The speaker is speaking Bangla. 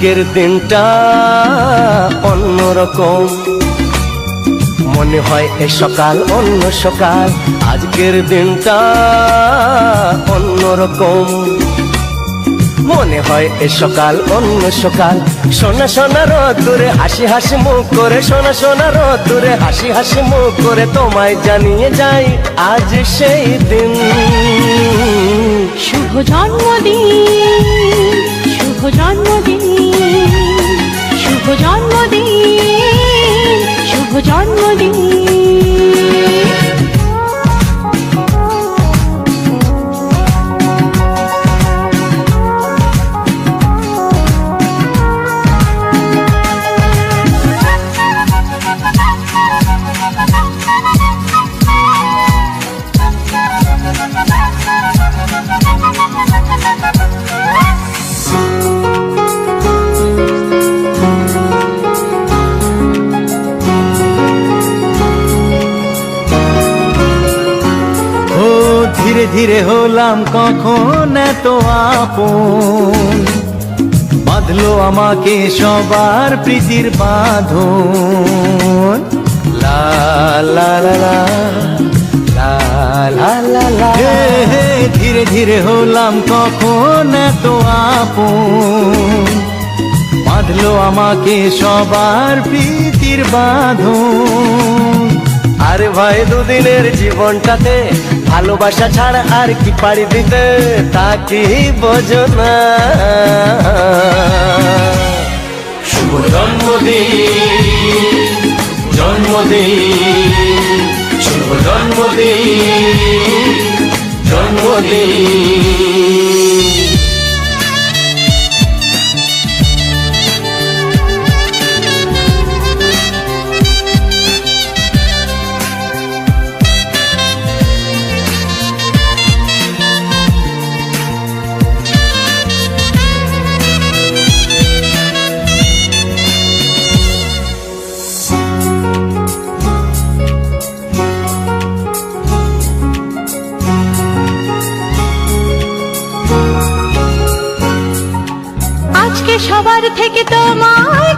আজকের দিনটা অন্যরকম, মনে হয় এ সকাল অন্য সকাল। আজকের দিনটা অন্যরকম, মনে হয় এ সকাল অন্য সকাল। সোনা সোনা রোদ্দুরে হাসি হাসি মুখ করে, সোনা সোনা রোদ্দুরে হাসি হাসি মুখ করে তোমায় জানিয়ে যাই আজ সেই দিন। শুভ জন্মদিন, শুভ জন্মদিন, শুভ জন্মদিন, শুভ জন্মদিন। ধীরে ধীরে হলাম কখন এত আপন, বাঁধলো আমাকে সবার প্রীতির বাঁধন। লা লা লা লা লা লা লা লা। হে হে ধীরে ধীরে হলাম কখন এত আপন, বাঁধলো আমাকে সবার প্রীতির বাঁধন। আরে ভাই দুদিনের জীবনটাতে ভালোবাসা ছাড়া আর কি পারি দিতে, তা কি বোঝো না। শুভ জন্মদিন, জন্মদিন, শুভ জন্মদিন, জন্মদিন। আজকে সবার থেকে তোমায়